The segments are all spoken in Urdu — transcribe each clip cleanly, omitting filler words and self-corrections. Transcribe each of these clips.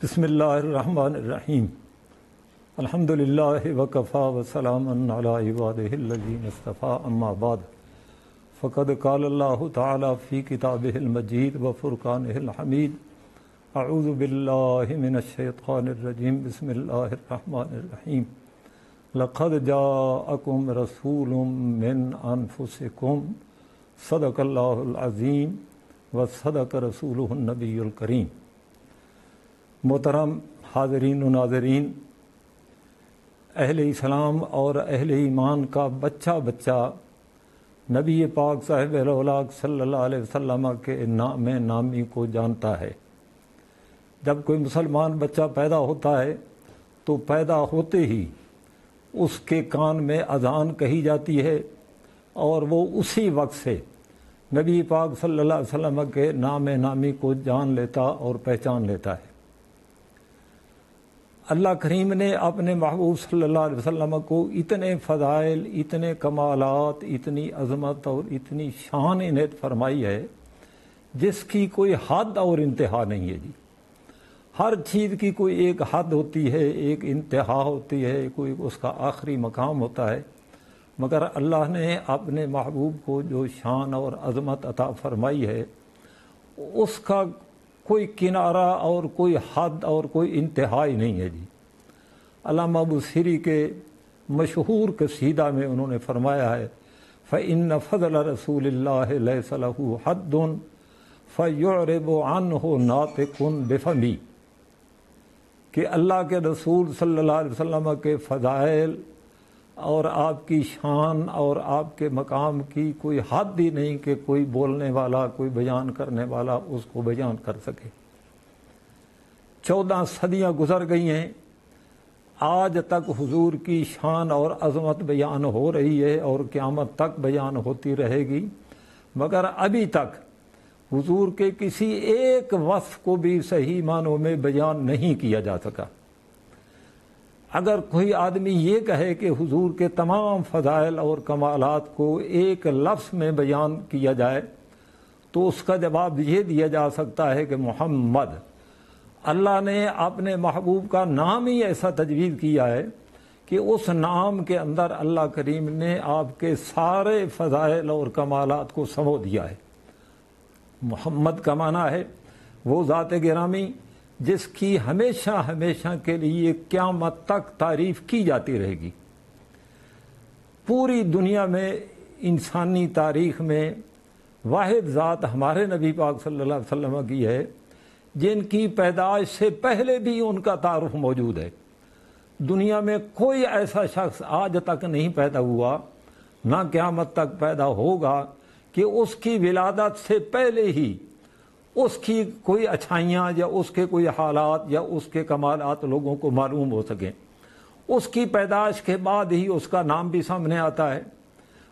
بسم اللہ الرحمن الرحیم الحمدللہ وکفا وسلام علی عبادہ الذین اصطفیٰ اما بعد فقد قال اللہ تعالی فی کتابہ المجید وفرقانہ الحمید اعوذ باللہ من الشیطان الرجیم بسم اللہ الرحمن الرحیم لقد جاءکم رسول من انفسکم صدق اللہ العظیم وصدق رسولہ النبی الکریم۔ محترم حاضرین و ناظرین، اہل اسلام اور اہل ایمان کا بچہ بچہ نبی پاک صاحب الاولاق صلی اللہ علیہ وسلم کے نام نامی کو جانتا ہے۔ جب کوئی مسلمان بچہ پیدا ہوتا ہے تو پیدا ہوتے ہی اس کے کان میں اذان کہی جاتی ہے اور وہ اسی وقت سے نبی پاک صلی اللہ علیہ وسلم کے نام نامی کو جان لیتا اور پہچان لیتا ہے۔ اللہ کریم نے اپنے محبوب صلی اللہ علیہ وسلم کو اتنے فضائل، اتنے کمالات، اتنی عظمت اور اتنی شان عنایت فرمائی ہے جس کی کوئی حد اور انتہا نہیں ہے جی۔ ہر چیز کی کوئی ایک حد ہوتی ہے، ایک انتہا ہوتی ہے، کوئی اس کا آخری مقام ہوتا ہے، مگر اللہ نے اپنے محبوب کو جو شان اور عظمت عطا فرمائی ہے اس کا کوئی کنارہ اور کوئی حد اور کوئی انتہا ہی نہیں ہے جی۔ علامہ بوصیری کے مشہور قصیدہ میں انہوں نے فرمایا ہے فَإِنَّ فَضْلَ رَسُولِ اللَّهِ لَيْسَ لَهُ حَدٌّ فَيُعْرِبُ عَنْهُ نَاطِقٌ بِفَمِهِ، کہ اللہ کے رسول صلی اللہ علیہ وسلم کے فضائل اور آپ کی شان اور آپ کے مقام کی کوئی حد ہی نہیں کہ کوئی بولنے والا، کوئی بیان کرنے والا اس کو بیان کر سکے۔ 14 صدیاں گزر گئی ہیں، آج تک حضور کی شان اور عظمت بیان ہو رہی ہے اور قیامت تک بیان ہوتی رہے گی، مگر ابھی تک حضور کے کسی ایک وصف کو بھی صحیح معنوں میں بیان نہیں کیا جا سکا۔ اگر کوئی آدمی یہ کہے کہ حضور کے تمام فضائل اور کمالات کو ایک لفظ میں بیان کیا جائے تو اس کا جواب یہ دیا جا سکتا ہے کہ محمد، اللہ نے اپنے محبوب کا نام ہی ایسا تجویز کیا ہے کہ اس نام کے اندر اللہ کریم نے آپ کے سارے فضائل اور کمالات کو سمو دیا ہے۔ محمد کا معنی ہے وہ ذات گرامی جس کی ہمیشہ ہمیشہ کے لیے قیامت تک تعریف کی جاتی رہے گی۔ پوری دنیا میں انسانی تاریخ میں واحد ذات ہمارے نبی پاک صلی اللہ علیہ وسلم کی ہے جن کی پیدائش سے پہلے بھی ان کا تعارف موجود ہے۔ دنیا میں کوئی ایسا شخص آج تک نہیں پیدا ہوا، نہ قیامت تک پیدا ہوگا کہ اس کی ولادت سے پہلے ہی اس کی کوئی اچھائیاں یا اس کے کوئی حالات یا اس کے کمالات لوگوں کو معلوم ہو سکیں۔ اس کی پیدائش کے بعد ہی اس کا نام بھی سامنے آتا ہے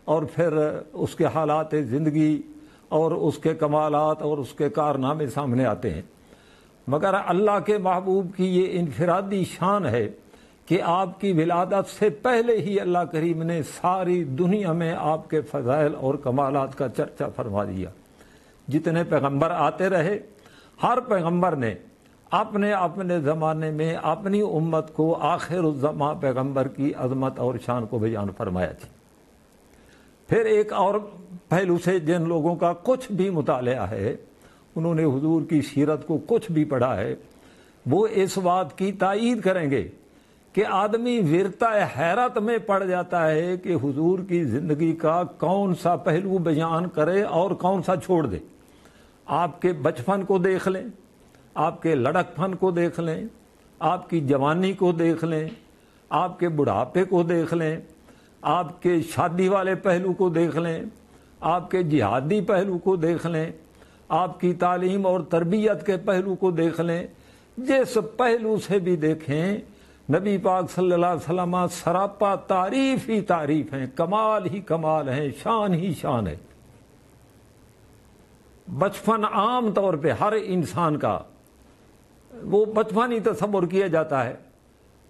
اور پھر اس کے حالات زندگی اور اس کے کمالات اور اس کے کارنامے سامنے آتے ہیں، مگر اللہ کے محبوب کی یہ انفرادی شان ہے کہ آپ کی ولادت سے پہلے ہی اللہ کریم نے ساری دنیا میں آپ کے فضائل اور کمالات کا چرچا فرما دیا۔ جتنے پیغمبر آتے رہے، ہر پیغمبر نے اپنے اپنے زمانے میں اپنی امت کو آخر الزماں پیغمبر کی عظمت اور شان کو بیان فرمایا تھی۔ پھر ایک اور پہلو سے جن لوگوں کا کچھ بھی مطالعہ ہے، انہوں نے حضور کی سیرت کو کچھ بھی پڑھا ہے، وہ اس بات کی تائید کریں گے کہ آدمی ورطہ حیرت میں پڑ جاتا ہے کہ حضور کی زندگی کا کون سا پہلو بیان کرے اور کون سا چھوڑ دے۔ آپ کے بچپن کو دیکھ لیں، آپ کے لڑک پن کو دیکھ لیں، آپ کی جوانی کو دیکھ لیں، آپ کے بڑھاپے کو دیکھ لیں، آپ کے شادی والے پہلو کو دیکھ لیں، آپ کے جہادی پہلو کو دیکھ لیں، آپ کی تعلیم اور تربیت کے پہلو کو دیکھ لیں، جس پہلو سے بھی دیکھیں نبی پاک صلی اللہ علیہ وسلم سراپا تعریف ہی تعریف ہیں، کمال ہی کمال ہیں، شان ہی شان ہے۔ بچپن عام طور پہ ہر انسان کا وہ بچپن ہی تصور کیا جاتا ہے،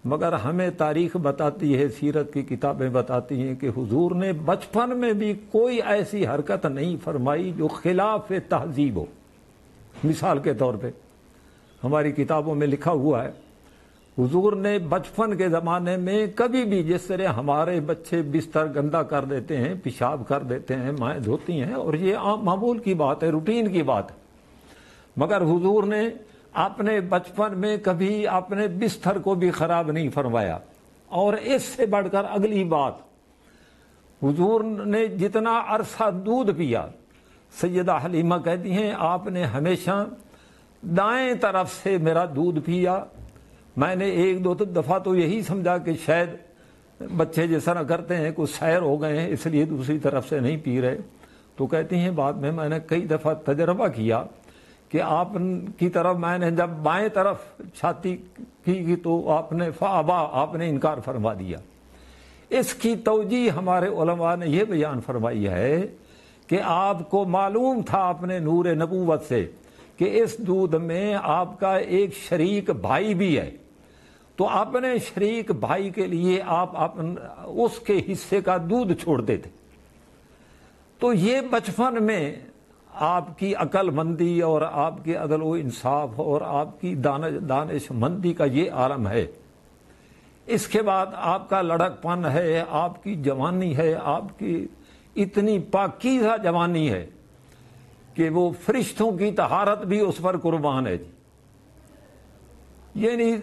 مگر ہمیں تاریخ بتاتی ہے، سیرت کی کتابیں بتاتی ہیں کہ حضور نے بچپن میں بھی کوئی ایسی حرکت نہیں فرمائی جو خلاف تہذیب ہو۔ مثال کے طور پہ ہماری کتابوں میں لکھا ہوا ہے حضور نے بچپن کے زمانے میں کبھی بھی جس طرح ہمارے بچے بستر گندا کر دیتے ہیں، پیشاب کر دیتے ہیں، مائیں دھوتی ہیں، اور یہ عام معمول کی بات ہے، روٹین کی بات ہے، مگر حضور نے اپنے بچپن میں کبھی اپنے بستر کو بھی خراب نہیں فرمایا۔ اور اس سے بڑھ کر اگلی بات، حضور نے جتنا عرصہ دودھ پیا، سیدہ حلیمہ کہتی ہیں آپ نے ہمیشہ دائیں طرف سے میرا دودھ پیا۔ میں نے ایک دو دفعہ تو یہی سمجھا کہ شاید بچے جس طرح کرتے ہیں کوئی سیر ہو گئے ہیں اس لیے دوسری طرف سے نہیں پی رہے، تو کہتی ہیں بعد میں نے کئی دفعہ تجربہ کیا کہ آپ کی طرف میں نے جب بائیں طرف چھاتی کی تو آپ نے فابا، آپ نے انکار فرما دیا۔ اس کی توجیہ ہمارے علماء نے یہ بیان فرمائی ہے کہ آپ کو معلوم تھا اپنے نور نبوت سے کہ اس دودھ میں آپ کا ایک شریک بھائی بھی ہے، تو اپنے شریک بھائی کے لیے آپ اس کے حصے کا دودھ چھوڑتے تھے۔ تو یہ بچپن میں آپ کی عقل مندی اور آپ کے عدل و انصاف اور آپ کی دانش مندی کا یہ عالم ہے۔ اس کے بعد آپ کا لڑک پن ہے، آپ کی جوانی ہے، آپ کی اتنی پاکیزہ جوانی ہے کہ وہ فرشتوں کی طہارت بھی اس پر قربان ہے جی۔ یعنی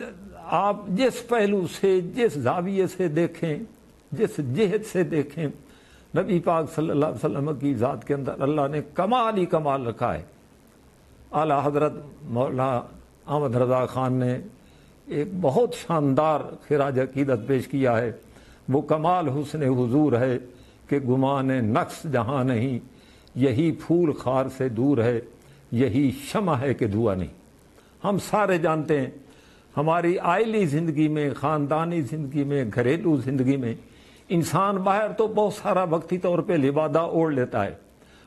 آپ جس پہلو سے، جس زاویے سے دیکھیں، جس جہت سے دیکھیں، نبی پاک صلی اللہ علیہ وسلم کی ذات کے اندر اللہ نے کمال ہی کمال رکھا ہے۔ اعلیٰ حضرت مولانا احمد رضا خان نے ایک بہت شاندار خراج عقیدت پیش کیا ہے، وہ کمال حسن حضور ہے کہ گمان نقص جہاں نہیں، یہی پھول خار سے دور ہے، یہی شمع ہے کہ دھواں نہیں۔ ہم سارے جانتے ہیں ہماری آئلی زندگی میں، خاندانی زندگی میں، گھریلو زندگی میں انسان باہر تو بہت سارا وقتی طور پہ لبادہ اوڑھ لیتا ہے۔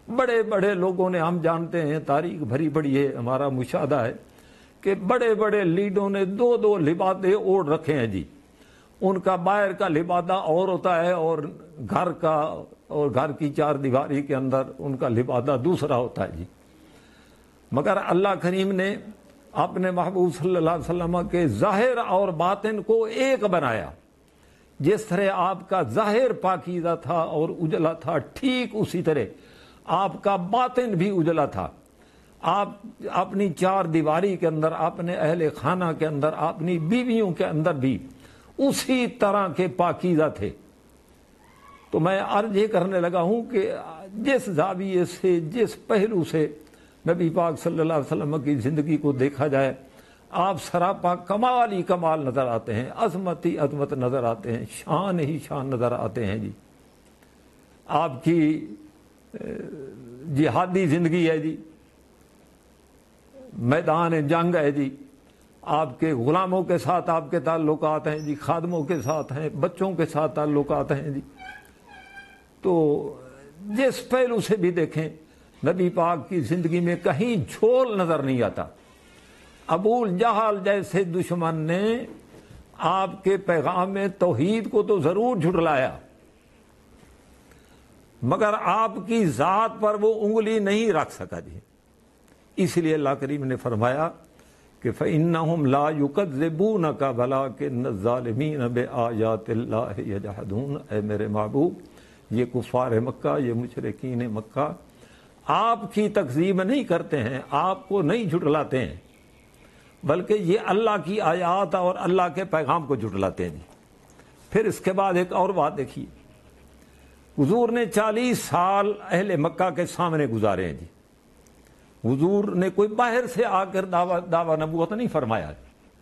بڑے بڑے لوگوں نے، ہم جانتے ہیں، تاریخ بھری بڑی ہے، ہمارا مشاہدہ ہے کہ بڑے بڑے لیڈروں نے دو دو لبادے اوڑھ رکھے ہیں جی۔ ان کا باہر کا لبادہ اور ہوتا ہے اور گھر کا اور گھر کی چار دیواری کے اندر ان کا لبادہ دوسرا ہوتا ہے جی۔ مگر اللہ کریم نے اپنے محبوب صلی اللہ علیہ وسلم کے ظاہر اور باطن کو ایک بنایا۔ جس طرح آپ کا ظاہر پاکیزہ تھا اور اجلا تھا، ٹھیک اسی طرح آپ کا باطن بھی اجلا تھا۔ آپ اپنی چار دیواری کے اندر، اپنے اہل خانہ کے اندر، اپنی بیویوں کے اندر بھی اسی طرح کے پاکیزہ تھے۔ تو میں عرض یہ کرنے لگا ہوں کہ جس زاویے سے، جس پہلو سے نبی پاک صلی اللہ علیہ وسلم کی زندگی کو دیکھا جائے، آپ سراپا کمال ہی کمال نظر آتے ہیں، عظمت ہی عظمت نظر آتے ہیں، شان ہی شان نظر آتے ہیں جی۔ آپ کی جہادی زندگی ہے جی، میدان جنگ ہے جی، آپ کے غلاموں کے ساتھ آپ کے تعلقات ہیں جی، خادموں کے ساتھ ہیں، بچوں کے ساتھ تعلقات ہیں جی۔ تو جس پہلو سے بھی دیکھیں نبی پاک کی زندگی میں کہیں جھول نظر نہیں آتا۔ ابو جہل جیسے دشمن نے آپ کے پیغام توحید کو تو ضرور جھٹلایا، مگر آپ کی ذات پر وہ انگلی نہیں رکھ سکا جی۔ اس لیے اللہ کریم نے فرمایا کہ فَإِنَّهُمْ لَا يُكَذِّبُونَكَ وَلَٰكِنَّ الظَّالِمِينَ بِآيَاتِ اللَّهِ يَجْحَدُونَ۔ اے میرے محبوب، یہ کفار مکہ، یہ مشرکین مکہ آپ کی تکذیب نہیں کرتے ہیں، آپ کو نہیں جھٹلاتے ہیں، بلکہ یہ اللہ کی آیات اور اللہ کے پیغام کو جھٹلاتے ہیں جی۔ پھر اس کے بعد ایک اور بات دیکھیے، حضور نے 40 سال اہل مکہ کے سامنے گزارے ہیں جی۔ حضور نے کوئی باہر سے آ کر دعویٰ نبوت نہیں فرمایا۔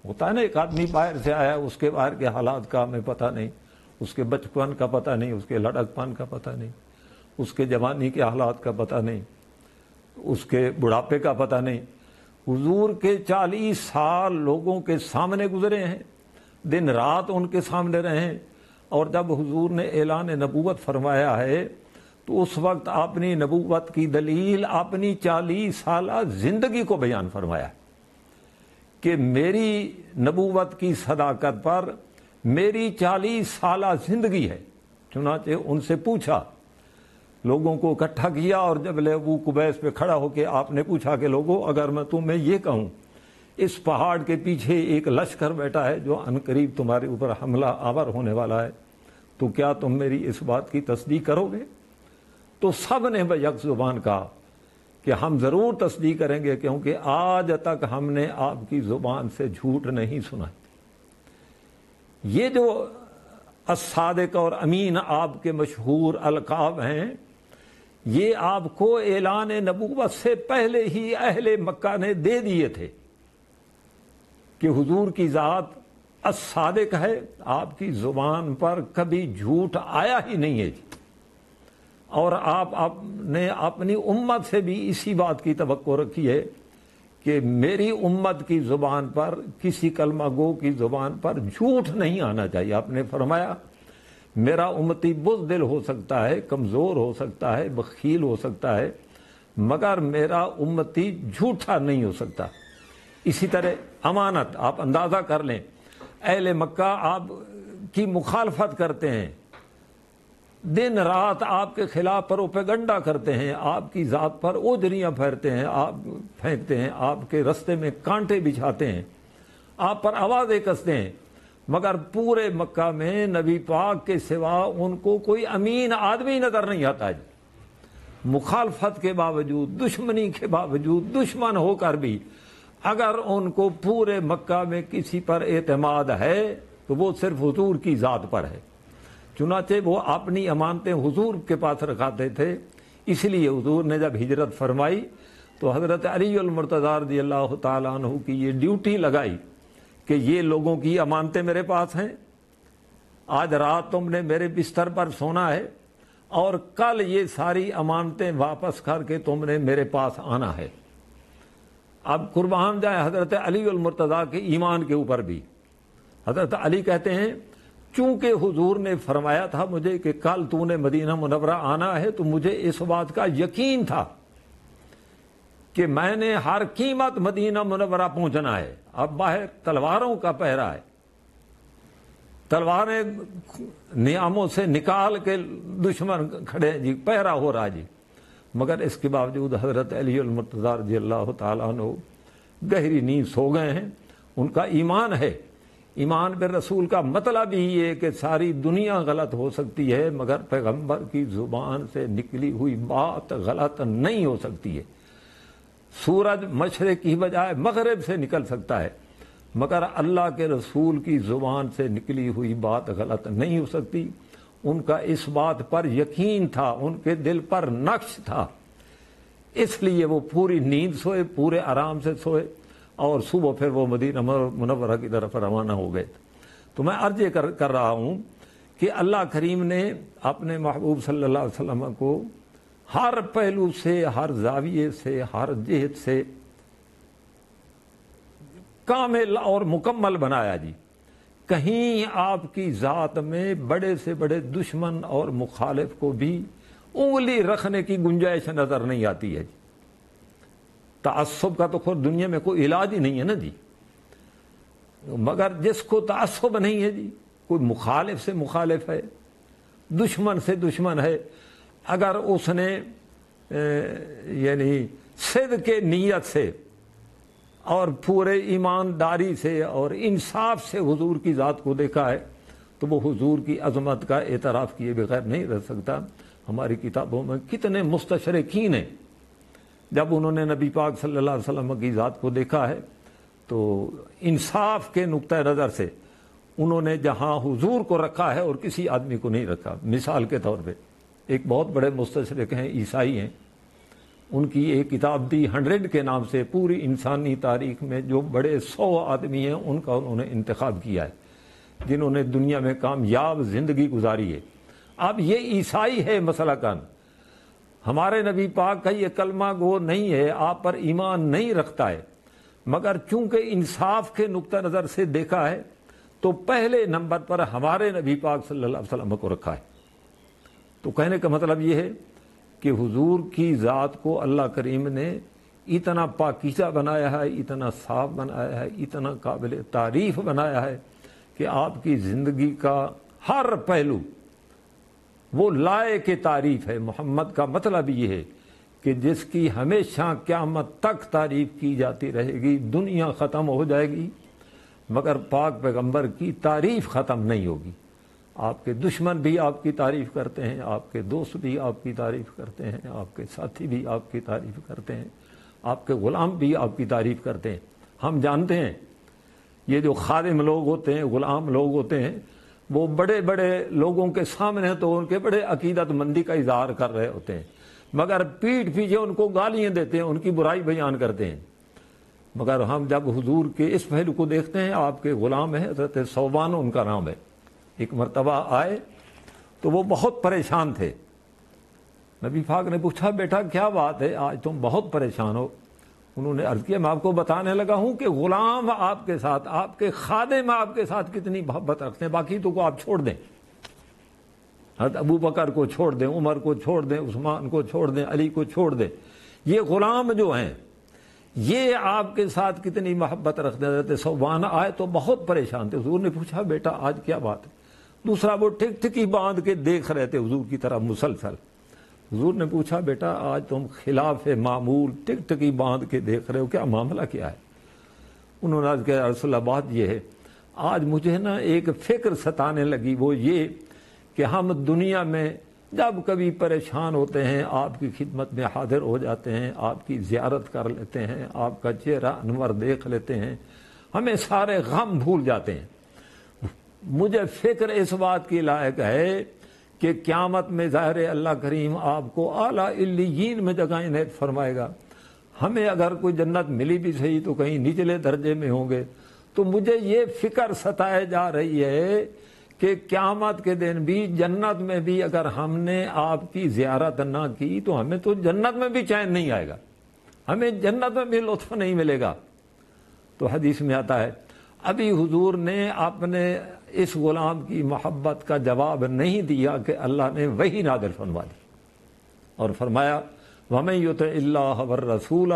ہوتا ہے نا ایک آدمی باہر سے آیا، اس کے باہر کے حالات کا ہمیں پتہ نہیں، اس کے بچپن کا پتہ نہیں، اس کے لڑک پن کا پتہ نہیں، اس کے جوانی کے حالات کا پتہ نہیں، اس کے بڑھاپے کا پتہ نہیں۔ حضور کے 40 سال لوگوں کے سامنے گزرے ہیں، دن رات ان کے سامنے رہے ہیں، اور جب حضور نے اعلان نبوت فرمایا ہے تو اس وقت اپنی نبوت کی دلیل اپنی 40 سالہ زندگی کو بیان فرمایا کہ میری نبوت کی صداقت پر میری 40 سالہ زندگی ہے۔ چنانچہ ان سے پوچھا، لوگوں کو اکٹھا کیا، اور جب ابو قبیس پہ کھڑا ہو کے آپ نے پوچھا کہ لوگوں، اگر میں تمہیں یہ کہوں اس پہاڑ کے پیچھے ایک لشکر بیٹھا ہے جو عنقریب تمہارے اوپر حملہ آور ہونے والا ہے، تو کیا تم میری اس بات کی تصدیق کرو گے؟ تو سب نے بیک زبان کہا کہ ہم ضرور تصدیق کریں گے، کیونکہ آج تک ہم نے آپ کی زبان سے جھوٹ نہیں سنا۔ یہ جو الصادق اور امین آپ کے مشہور القاب ہیں، یہ آپ کو اعلان نبوت سے پہلے ہی اہل مکہ نے دے دیے تھے کہ حضور کی ذات الصادق ہے، آپ کی زبان پر کبھی جھوٹ آیا ہی نہیں ہے، اور آپ نے اپنی امت سے بھی اسی بات کی توقع رکھی ہے کہ میری امت کی زبان پر، کسی کلمہ گو کی زبان پر جھوٹ نہیں آنا چاہیے۔ آپ نے فرمایا میرا امتی بزدل ہو سکتا ہے، کمزور ہو سکتا ہے، بخیل ہو سکتا ہے، مگر میرا امتی جھوٹا نہیں ہو سکتا۔ اسی طرح امانت، آپ اندازہ کر لیں، اہل مکہ آپ کی مخالفت کرتے ہیں، دن رات آپ کے خلاف پروپیگنڈا کرتے ہیں، آپ کی ذات پر اوجریاں پھیرتے ہیں، آپ پھینکتے ہیں، آپ کے رستے میں کانٹے بچھاتے ہیں، آپ پر آوازیں کستے ہیں، مگر پورے مکہ میں نبی پاک کے سوا ان کو کوئی امین آدمی نظر نہیں آتا جی۔ مخالفت کے باوجود، دشمنی کے باوجود، دشمن ہو کر بھی اگر ان کو پورے مکہ میں کسی پر اعتماد ہے تو وہ صرف حضور کی ذات پر ہے۔ چنانچہ وہ اپنی امانتیں حضور کے پاس رکھاتے تھے، اس لیے حضور نے جب ہجرت فرمائی تو حضرت علی المرتضیٰ رضی اللہ تعالیٰ عنہ کی یہ ڈیوٹی لگائی کہ یہ لوگوں کی امانتیں میرے پاس ہیں، آج رات تم نے میرے بستر پر سونا ہے، اور کل یہ ساری امانتیں واپس کر کے تم نے میرے پاس آنا ہے۔ اب قربان جائے حضرت علی المرتضیٰ کے ایمان کے اوپر بھی۔ حضرت علی کہتے ہیں چونکہ حضور نے فرمایا تھا مجھے کہ کل تو نے مدینہ منورہ آنا ہے، تو مجھے اس بات کا یقین تھا کہ میں نے ہر قیمت مدینہ منورہ پہنچنا ہے۔ اب باہر تلواروں کا پہرا ہے، تلواریں نیاموں سے نکال کے دشمن کھڑے ہیں جی، پہرا ہو رہا جی، مگر اس کے باوجود حضرت علی المرتضیٰ رضی اللہ تعالیٰ عنہ گہری نیند سو گئے ہیں۔ ان کا ایمان ہے۔ ایمان پر رسول کا مطلب ہی ہے کہ ساری دنیا غلط ہو سکتی ہے مگر پیغمبر کی زبان سے نکلی ہوئی بات غلط نہیں ہو سکتی ہے۔ سورج مشرق کی بجائے مغرب سے نکل سکتا ہے مگر اللہ کے رسول کی زبان سے نکلی ہوئی بات غلط نہیں ہو سکتی۔ ان کا اس بات پر یقین تھا، ان کے دل پر نقش تھا، اس لیے وہ پوری نیند سوئے، پورے آرام سے سوئے، اور صبح پھر وہ مدینہ منورہ کی طرف روانہ ہو گئے۔ تو میں عرض یہ کر رہا ہوں کہ اللہ کریم نے اپنے محبوب صلی اللہ علیہ وسلم کو ہر پہلو سے، ہر زاویے سے، ہر جہت سے کامل اور مکمل بنایا جی۔ کہیں آپ کی ذات میں بڑے سے بڑے دشمن اور مخالف کو بھی انگلی رکھنے کی گنجائش نظر نہیں آتی ہے جی۔ تعصب کا تو خود دنیا میں کوئی علاج ہی نہیں ہے نا جی، مگر جس کو تعصب نہیں ہے جی، کوئی مخالف سے مخالف ہے، دشمن سے دشمن ہے، اگر اس نے یعنی صدق کے نیت سے اور پورے ایمانداری سے اور انصاف سے حضور کی ذات کو دیکھا ہے تو وہ حضور کی عظمت کا اعتراف کیے بغیر نہیں رہ سکتا۔ ہماری کتابوں میں کتنے مستشرقین ہیں، جب انہوں نے نبی پاک صلی اللہ علیہ وسلم کی ذات کو دیکھا ہے تو انصاف کے نقطہ نظر سے انہوں نے جہاں حضور کو رکھا ہے اور کسی آدمی کو نہیں رکھا۔ مثال کے طور پہ ایک بہت بڑے مستشرق ہیں، عیسائی ہیں، ان کی ایک کتاب دی 100 کے نام سے پوری انسانی تاریخ میں جو بڑے 100 آدمی ہیں ان کا انہوں نے انتخاب کیا ہے جنہوں نے دنیا میں کامیاب زندگی گزاری ہے۔ اب یہ عیسائی ہے مسلکاً، ہمارے نبی پاک کا یہ کلمہ گو نہیں ہے، آپ پر ایمان نہیں رکھتا ہے، مگر چونکہ انصاف کے نقطہ نظر سے دیکھا ہے تو پہلے نمبر پر ہمارے نبی پاک صلی اللہ علیہ وسلم کو رکھا ہے۔ تو کہنے کا مطلب یہ ہے کہ حضور کی ذات کو اللہ کریم نے اتنا پاکیزہ بنایا ہے، اتنا صاف بنایا ہے، اتنا قابل تعریف بنایا ہے کہ آپ کی زندگی کا ہر پہلو وہ لائق تعریف ہے۔ محمد کا مطلب یہ ہے کہ جس کی ہمیشہ قیامت تک تعریف کی جاتی رہے گی، دنیا ختم ہو جائے گی مگر پاک پیغمبر کی تعریف ختم نہیں ہوگی۔ آپ کے دشمن بھی آپ کی تعریف کرتے ہیں، آپ کے دوست بھی آپ کی تعریف کرتے ہیں، آپ کے ساتھی بھی آپ کی تعریف کرتے ہیں، آپ کے غلام بھی آپ کی تعریف کرتے ہیں۔ ہم جانتے ہیں یہ جو خادم لوگ ہوتے ہیں، غلام لوگ ہوتے ہیں، وہ بڑے بڑے لوگوں کے سامنے تو ان کے بڑے عقیدت مندی کا اظہار کر رہے ہوتے ہیں، مگر پیٹھ پیچھے ان کو گالیاں دیتے ہیں، ان کی برائی بیان کرتے ہیں۔ مگر ہم جب حضور کے اس پہلو کو دیکھتے ہیں، آپ کے غلام ہیں حضرت ثوبان ان کا نام ہے، ایک مرتبہ آئے تو وہ بہت پریشان تھے۔ نبی پاک نے پوچھا بیٹا کیا بات ہے، آج تم بہت پریشان ہو؟ انہوں نے عرض کیا میں آپ کو بتانے لگا ہوں کہ غلام آپ کے ساتھ، آپ کے خادم آپ کے ساتھ کتنی محبت رکھتے ہیں، باقی تو کو آپ چھوڑ دیں، حضرت ابو بکر کو چھوڑ دیں، عمر کو چھوڑ دیں، عثمان کو چھوڑ دیں، علی کو چھوڑ دیں، یہ غلام جو ہیں یہ آپ کے ساتھ کتنی محبت رکھتے ہیں۔ حضرت ثوبان آئے تو بہت پریشان تھے۔ حضور نے پوچھا بیٹا آج کیا بات ہے؟ دوسرا وہ ٹک ٹکی باندھ کے دیکھ رہے تھے حضور کی طرف مسلسل۔ حضور نے پوچھا بیٹا آج تم خلاف معمول ٹک ٹکی باندھ کے دیکھ رہے ہو، کیا معاملہ کیا ہے؟ انہوں نے عرض کیا رسول اللہ بات یہ ہے، آج مجھے نا ایک فکر ستانے لگی، وہ یہ کہ ہم دنیا میں جب کبھی پریشان ہوتے ہیں آپ کی خدمت میں حاضر ہو جاتے ہیں، آپ کی زیارت کر لیتے ہیں، آپ کا چہرہ انور دیکھ لیتے ہیں، ہمیں سارے غم بھول جاتے ہیں۔ مجھے فکر اس بات کی لائق ہے کہ قیامت میں ظاہر اللہ کریم آپ کو اعلیٰ علیین میں جگہ عنایت فرمائے گا۔ ہمیں اگر کوئی جنت ملی بھی صحیح تو کہیں نچلے درجے میں ہوں گے، تو مجھے یہ فکر ستائے جا رہی ہے کہ قیامت کے دن بھی جنت میں بھی اگر ہم نے آپ کی زیارت نہ کی تو ہمیں تو جنت میں بھی چین نہیں آئے گا، ہمیں جنت میں بھی لطف نہیں ملے گا۔ تو حدیث میں آتا ہے ابھی حضور نے اپنے اس غلام کی محبت کا جواب نہیں دیا کہ اللہ نے وحی نازل فرما دی اور فرمایا وَمَن يُطِعِ اللَّهَ وَالرَّسُولَ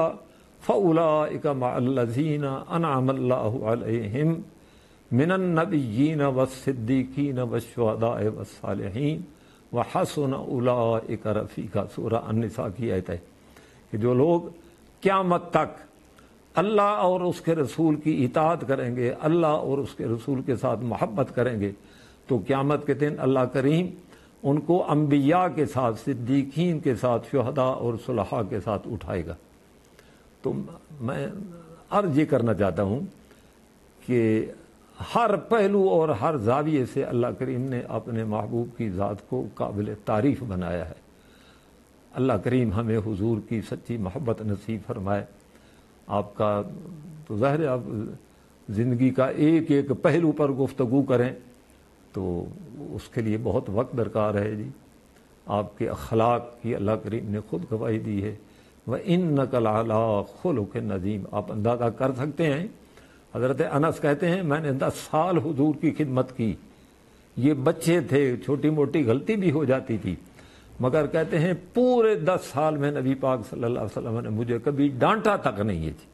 فَأُولَٰئِكَ مَعَ الَّذِينَ أَنْعَمَ اللَّهُ عَلَيْهِمْ مِنَ النَّبِيِّينَ وَالصِّدِّيقِينَ وَالشُّهَدَاءِ وَالصَّالِحِينَ وَحَسُنَ أُولَٰئِكَ رَفِيقًا۔ سورہ النساء کی آیت ہے کہ جو لوگ قیامت تک اللہ اور اس کے رسول کی اطاعت کریں گے، اللہ اور اس کے رسول کے ساتھ محبت کریں گے، تو قیامت کے دن اللہ کریم ان کو انبیاء کے ساتھ، صدیقین کے ساتھ، شہداء اور صلحاء کے ساتھ اٹھائے گا۔ تو میں عرض یہ کرنا چاہتا ہوں کہ ہر پہلو اور ہر زاویے سے اللہ کریم نے اپنے محبوب کی ذات کو قابل تعریف بنایا ہے۔ اللہ کریم ہمیں حضور کی سچی محبت نصیب فرمائے۔ آپ کا تو ظاہر ہے آپ زندگی کا ایک ایک پہلو پر گفتگو کریں تو اس کے لیے بہت وقت درکار ہے جی۔ آپ کے اخلاق کی اللہ کریم نے خود گواہی دی ہے، وَإِنَّكَ لَعَلَىٰ خُلُقٍ عَظِيمٍ۔ آپ اندازہ کر سکتے ہیں، حضرت انس کہتے ہیں میں نے 10 سال حضور کی خدمت کی، یہ بچے تھے، چھوٹی موٹی غلطی بھی ہو جاتی تھی، مگر کہتے ہیں پورے 10 سال میں نبی پاک صلی اللہ علیہ وسلم نے مجھے کبھی ڈانٹا تک نہیں ہے جی،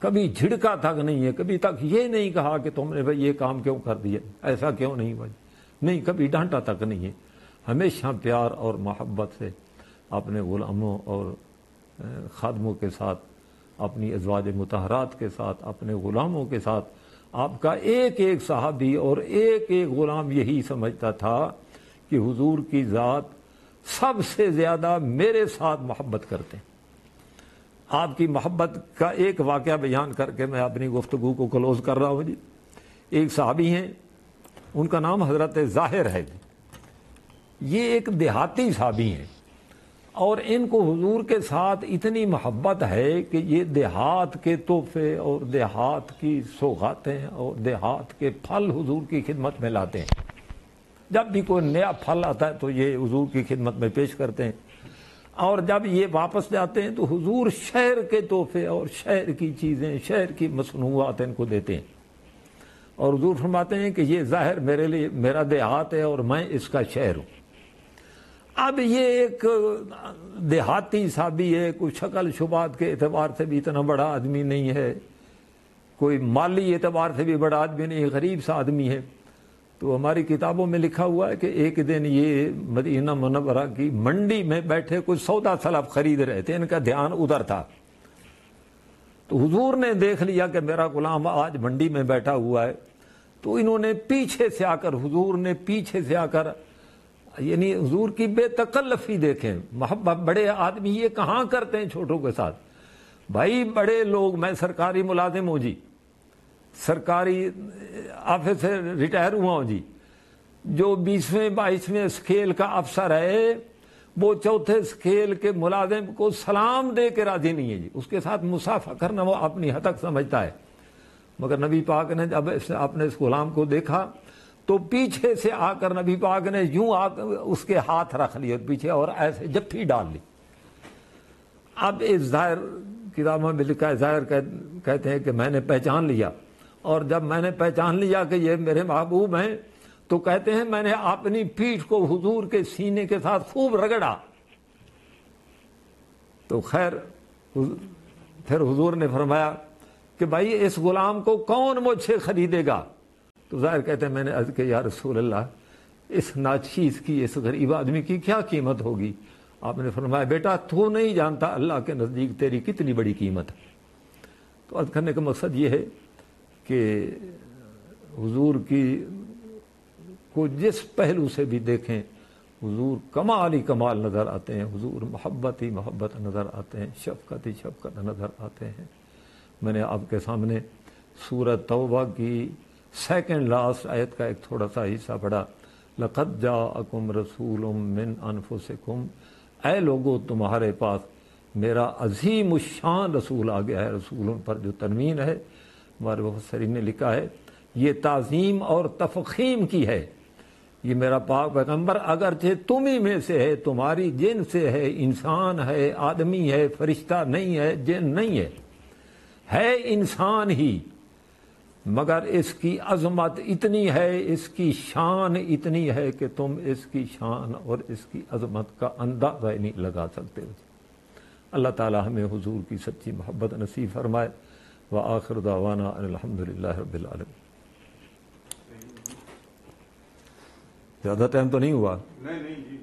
کبھی جھڑکا تک نہیں ہے، کبھی تک یہ نہیں کہا کہ تم نے بھائی یہ کام کیوں کر دیا، ایسا کیوں نہیں ہوا، نہیں کبھی ڈانٹا تک نہیں ہے۔ ہمیشہ پیار اور محبت سے اپنے غلاموں اور خادموں کے ساتھ، اپنی ازواج مطہرات کے ساتھ، اپنے غلاموں کے ساتھ، آپ کا ایک ایک صحابی اور ایک ایک غلام یہی سمجھتا تھا کہ حضور کی ذات سب سے زیادہ میرے ساتھ محبت کرتے ہیں۔ آپ کی محبت کا ایک واقعہ بیان کر کے میں اپنی گفتگو کو کلوز کر رہا ہوں جی۔ ایک صحابی ہیں، ان کا نام حضرت ظاہر ہے جی، یہ ایک دیہاتی صحابی ہیں اور ان کو حضور کے ساتھ اتنی محبت ہے کہ یہ دیہات کے تحفے اور دیہات کی سوغاتیں اور دیہات کے پھل حضور کی خدمت میں لاتے ہیں۔ جب بھی کوئی نیا پھل آتا ہے تو یہ حضور کی خدمت میں پیش کرتے ہیں، اور جب یہ واپس جاتے ہیں تو حضور شہر کے تحفے اور شہر کی چیزیں، شہر کی مصنوعات ان کو دیتے ہیں، اور حضور فرماتے ہیں کہ یہ ظاہر میرے لیے میرا دیہات ہے اور میں اس کا شہر ہوں۔ اب یہ ایک دیہاتی صحابی ہے، کوئی شکل شبات کے اعتبار سے بھی اتنا بڑا آدمی نہیں ہے، کوئی مالی اعتبار سے بھی بڑا آدمی نہیں، غریب سا آدمی ہے، تو ہماری کتابوں میں لکھا ہوا ہے کہ ایک دن یہ مدینہ منورہ کی منڈی میں بیٹھے کچھ سودا سلب خرید رہے تھے، ان کا دھیان ادھر تھا، تو حضور نے دیکھ لیا کہ میرا غلام آج منڈی میں بیٹھا ہوا ہے، تو انہوں نے پیچھے سے آ کر، حضور نے پیچھے سے آ کر، یعنی حضور کی بے تکلفی دیکھیں، محبت، بڑے آدمی یہ کہاں کرتے ہیں چھوٹوں کے ساتھ؟ بھائی بڑے لوگ، میں سرکاری ملازم ہوں جی، سرکاری آفس سے ریٹائر ہوا ہوں جی، جو 20ویں 22ویں اسکیل کا افسر ہے وہ چوتھے اسکیل کے ملازم کو سلام دے کے راضی نہیں ہے جی، اس کے ساتھ مسافہ کرنا وہ اپنی حد تک سمجھتا ہے، مگر نبی پاک نے جب آپ نے اس غلام کو دیکھا تو پیچھے سے آ کر نبی پاک نے یوں اس کے ہاتھ رکھ لیے پیچھے اور ایسے جپھی ڈال لی۔ اب اس ظاہر کتابوں میں لکھا ہے، ظاہر کہتے ہیں کہ میں نے پہچان لیا، اور جب میں نے پہچان لیا کہ یہ میرے محبوب ہیں تو کہتے ہیں میں نے اپنی پیٹھ کو حضور کے سینے کے ساتھ خوب رگڑا، تو خیر پھر حضور نے فرمایا کہ بھائی اس غلام کو کون مجھ سے خریدے گا؟ تو ظاہر کہتے ہیں میں نے عرض کہ یا رسول اللہ اس ناچیز کی، اس غریب آدمی کی کیا قیمت ہوگی؟ آپ نے فرمایا بیٹا تو نہیں جانتا اللہ کے نزدیک تیری کتنی بڑی قیمت ہے۔ تو عرض کرنے کا مقصد یہ ہے کہ حضور کی کو جس پہلو سے بھی دیکھیں حضور کمال ہی کمال نظر آتے ہیں، حضور محبت ہی محبت نظر آتے ہیں، شفقت ہی شفقت نظر آتے ہیں۔ میں نے آپ کے سامنے سورۃ توبہ کی سیکنڈ لاسٹ آیت کا ایک تھوڑا سا حصہ پڑھا، لَقَدْ جَاءَكُمْ رَسُولٌ مِّنْ أَنفُسِكُمْ، اے لوگو تمہارے پاس میرا عظیم الشان رسول آ گیا ہے۔ رسولوں پر جو تنوین ہے ہمارے مفسرین نے لکھا ہے یہ تعظیم اور تفخیم کی ہے، یہ میرا پاک پیغمبر اگرچہ تم ہی میں سے ہے، تمہاری جن سے ہے، انسان ہے، آدمی ہے، فرشتہ نہیں ہے، جن نہیں ہے انسان ہی، مگر اس کی عظمت اتنی ہے، اس کی شان اتنی ہے کہ تم اس کی شان اور اس کی عظمت کا اندازہ نہیں لگا سکتے ہو۔ اللہ تعالی ہمیں حضور کی سچی محبت نصیب فرمائے۔ وآخر دعوانا ان الحمدللہ رب العالمین۔ زیادہ ٹائم تو نہیں ہوا؟ نہیں جی